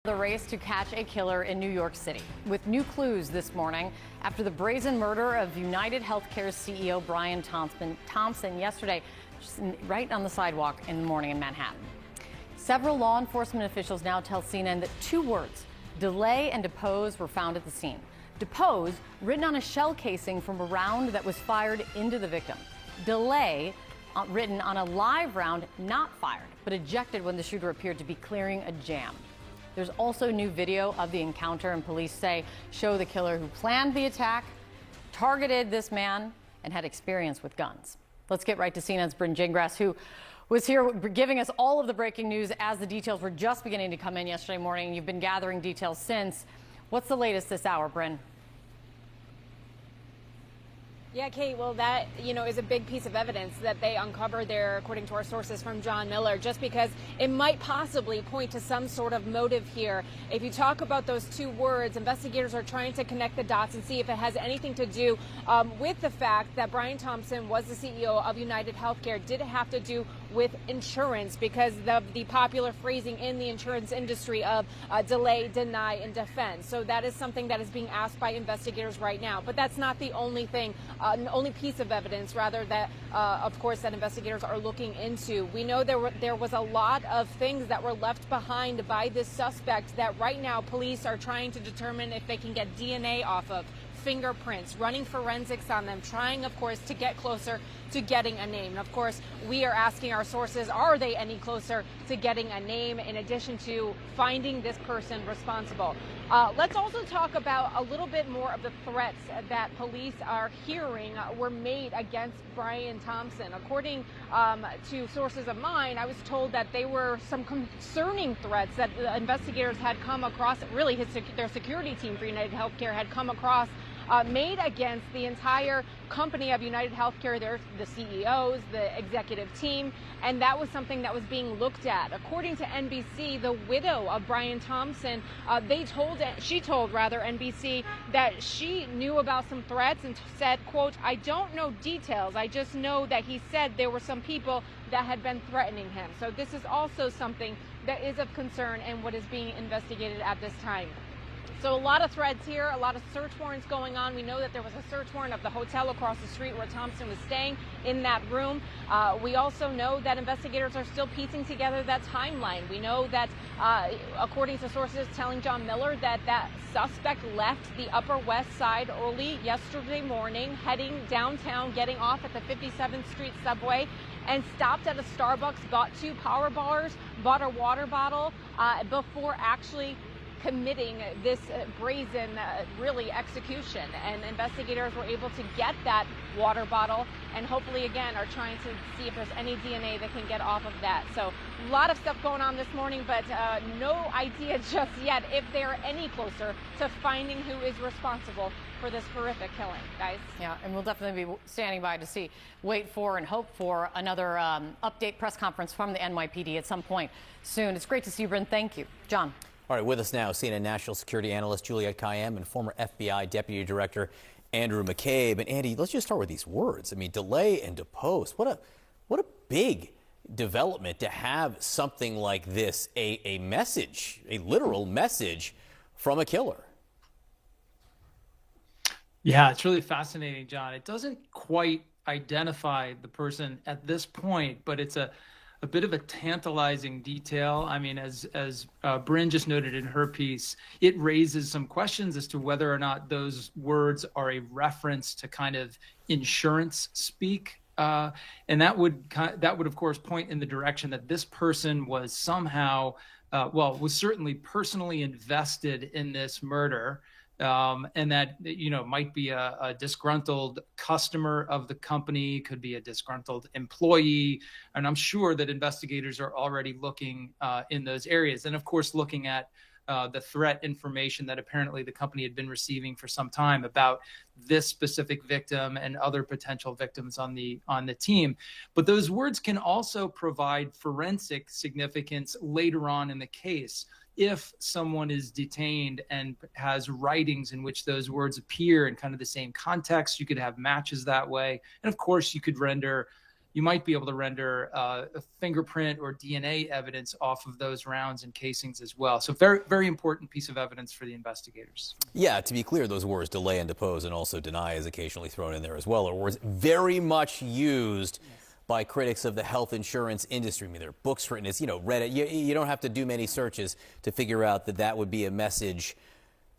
The race to catch a killer in New York City, with new clues this morning after the brazen murder of UnitedHealthcare CEO Brian Thompson yesterday, right on the sidewalk in the morning in Manhattan. Several law enforcement officials now tell CNN that two words, delay and depose, were found at the scene. Depose, written on a shell casing from a round that was fired into the victim. Delay, written on a live round not fired, but ejected when the shooter appeared to be clearing a jam. There's also new video of the encounter, and police say show the killer who planned the attack, targeted this man, and had experience with guns. Let's get right to CNN's Bryn Gingras, who was here giving us all of the breaking news as the details were just beginning to come in yesterday morning. You've been gathering details since. What's the latest this hour, Bryn? Yeah, Kate, well, that, is a big piece of evidence that they uncovered there, according to our sources from John Miller, just because it might possibly point to some sort of motive here. If you talk about those two words, investigators are trying to connect the dots and see if it has anything to do with the fact that Brian Thompson was the CEO of UnitedHealthcare. Did it have to do with insurance because of the popular phrasing in the insurance industry of delay, deny, and defend? So that is something that is being asked by investigators right now. But that's not the only thing. Only piece of evidence, rather, that, of course, that investigators are looking into. We know there was a lot of things that were left behind by this suspect that right now police are trying to determine if they can get DNA off of, fingerprints, running forensics on them, trying, of course, to get closer to getting a name. And of course, we are asking our sources, are they any closer to getting a name in addition to finding this person responsible? Let's also talk about a little bit more of the threats that police are hearing were made against Brian Thompson. According to sources of mine, I was told that they were some concerning threats that the investigators had come across, really their security team for UnitedHealthcare had come across, made against the entire company of UnitedHealthcare, the CEOs, the executive team, and that was something that was being looked at. According to NBC, the widow of Brian Thompson, she told NBC that she knew about some threats and said, quote, "I don't know details. I just know that he said there were some people that had been threatening him." So this is also something that is of concern and what is being investigated at this time. So a lot of threads here, a lot of search warrants going on. We know that there was a search warrant of the hotel across the street where Thompson was staying in that room. We also know that investigators are still piecing together that timeline. We know that, according to sources telling John Miller, that suspect left the Upper West Side early yesterday morning, heading downtown, getting off at the 57th Street subway, and stopped at a Starbucks, got 2 power bars, bought a water bottle before actually committing this brazen, really, execution. And investigators were able to get that water bottle and hopefully, again, are trying to see if there's any DNA that can get off of that. So a lot of stuff going on this morning, but no idea just yet if they're any closer to finding who is responsible for this horrific killing, guys. Yeah, and we'll definitely be standing by to wait for and hope for another update press conference from the NYPD at some point soon. It's great to see you, Bryn. Thank you. John. All right, with us now, CNN National Security Analyst Juliette Kayyem and former FBI Deputy Director Andrew McCabe. And Andy, let's just start with these words. I mean, delay and depose. What a big development to have something like this, a message, a literal message from a killer. Yeah, it's really fascinating, John. It doesn't quite identify the person at this point, but it's a bit of a tantalizing detail. I mean, as Bryn just noted in her piece, it raises some questions as to whether or not those words are a reference to kind of insurance speak. And that would, of course, point in the direction that this person was somehow, was certainly personally invested in this murder. And that, might be a disgruntled customer of the company, could be a disgruntled employee. And I'm sure that investigators are already looking in those areas. And of course, looking at the threat information that apparently the company had been receiving for some time about this specific victim and other potential victims on the team. But those words can also provide forensic significance later on in the case. If someone is detained and has writings in which those words appear in kind of the same context, you could have matches that way. And of course, you could render you might be able to render a fingerprint or DNA evidence off of those rounds and casings as well. So very, very important piece of evidence for the investigators. Yeah, to be clear, those words delay and depose and also deny is occasionally thrown in there as well, are words very much used by critics of the health insurance industry. I mean, there are books written, it's, Reddit. You don't have to do many searches to figure out that that would be a message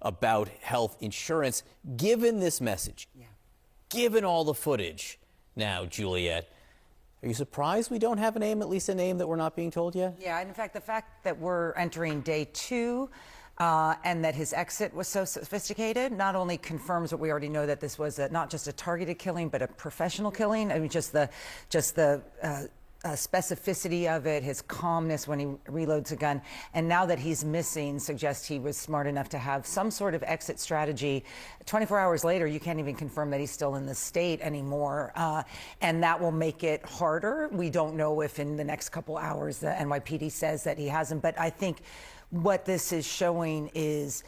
about health insurance. Given this message, given all the footage now, Juliette, are you surprised we don't have a name, at least a name that we're not being told yet? Yeah, and in fact, the fact that we're entering day 2 and that his exit was so sophisticated not only confirms what we already know, that this was not just a targeted killing, but a professional killing. I mean, just the specificity of it, his calmness when he reloads a gun. And now that he's missing suggests he was smart enough to have some sort of exit strategy. 24 hours later, you can't even confirm that he's still in the state anymore. And that will make it harder. We don't know if in the next couple hours the NYPD says that he hasn't. But I think what this is showing is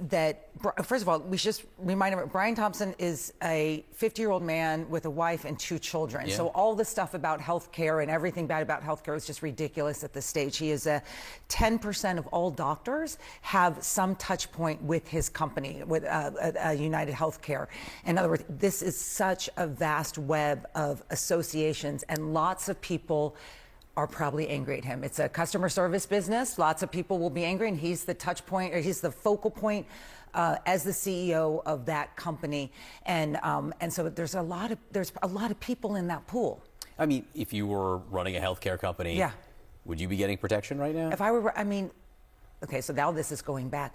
that, first of all, we should just remind him, Brian Thompson is a 50-year-old man with a wife and 2 children. Yeah. So all the stuff about healthcare and everything bad about healthcare is just ridiculous at this stage. He is 10% of all doctors have some touch point with his company, with UnitedHealthcare. In other words, this is such a vast web of associations, and lots of people are probably angry at him. It's a customer service business. Lots of people will be angry, and he's the touch point, or he's the focal point as the CEO of that company. And so there's a lot of people in that pool. I mean, if you were running a healthcare company, would you be getting protection right now? If I were, okay, so now this is going back.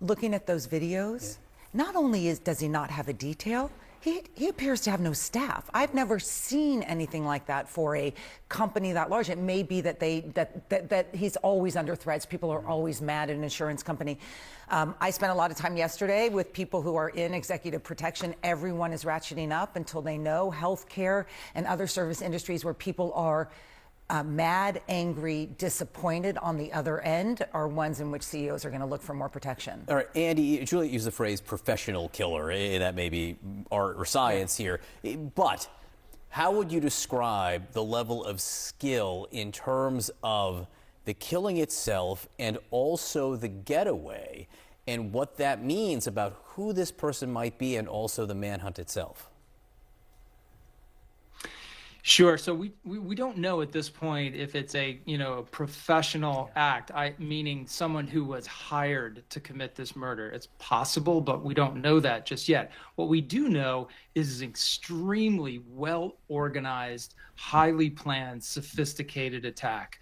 Looking at those videos, not only does he not have a detail, he appears to have no staff. I've never seen anything like that for a company that large. It may be that that he's always under threats. People are always mad at an insurance company. I spent a lot of time yesterday with people who are in executive protection. Everyone is ratcheting up until they know. Healthcare and other service industries where people are mad, angry, disappointed on the other end are ones in which CEOs are going to look for more protection. All right, Andy, Juliette used the phrase professional killer. That may be art or science here. But how would you describe the level of skill in terms of the killing itself and also the getaway, and what that means about who this person might be and also the manhunt itself? Sure. So we don't know at this point if it's a professional act, meaning someone who was hired to commit this murder. It's possible, but we don't know that just yet. What we do know is an extremely well organized, highly planned, sophisticated attack.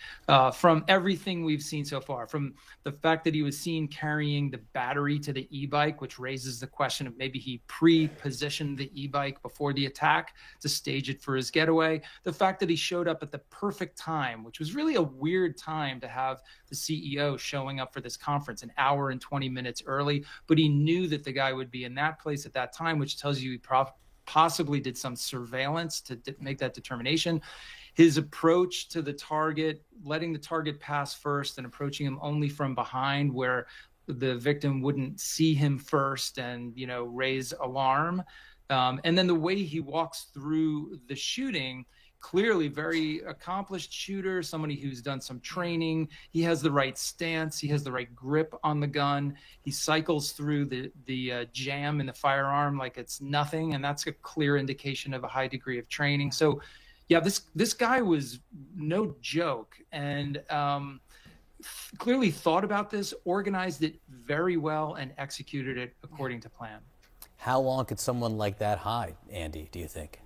From everything we've seen so far, from the fact that he was seen carrying the battery to the e-bike, which raises the question of maybe he pre-positioned the e-bike before the attack to stage it for his getaway. The fact that he showed up at the perfect time, which was really a weird time to have the CEO showing up for this conference, an hour and 20 minutes early, but he knew that the guy would be in that place at that time, which tells you he possibly did some surveillance to make that determination. His approach to the target, letting the target pass first and approaching him only from behind where the victim wouldn't see him first and, raise alarm. And then the way he walks through the shooting, clearly very accomplished shooter, somebody who's done some training. He has the right stance. He has the right grip on the gun. He cycles through the jam in the firearm like it's nothing. And that's a clear indication of a high degree of training. So, yeah, this guy was no joke, and clearly thought about this, organized it very well, and executed it according to plan. How long could someone like that hide, Andy, do you think?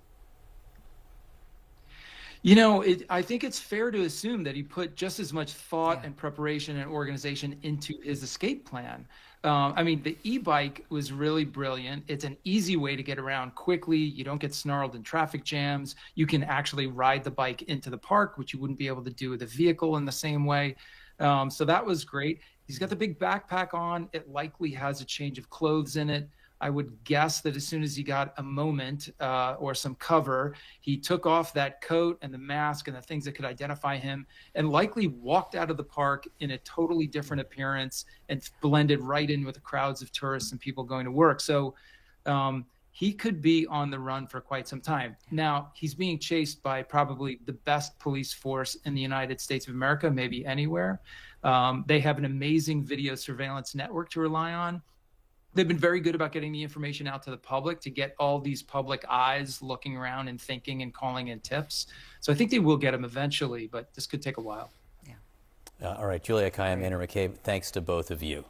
I think it's fair to assume that he put just as much thought and preparation and organization into his escape plan. The e-bike was really brilliant. It's an easy way to get around quickly. You don't get snarled in traffic jams. You can actually ride the bike into the park, which you wouldn't be able to do with a vehicle in the same way. So that was great. He's got the big backpack on. It likely has a change of clothes in it. I would guess that as soon as he got a moment or some cover, he took off that coat and the mask and the things that could identify him, and likely walked out of the park in a totally different appearance and blended right in with the crowds of tourists and people going to work. So he could be on the run for quite some time. Now, he's being chased by probably the best police force in the United States of America, maybe anywhere. They have an amazing video surveillance network to rely on. They've been very good about getting the information out to the public to get all these public eyes looking around and thinking and calling in tips. So I think they will get him eventually, but this could take a while. All right, Juliette, Kayyem, Andrew McCabe, thanks to both of you.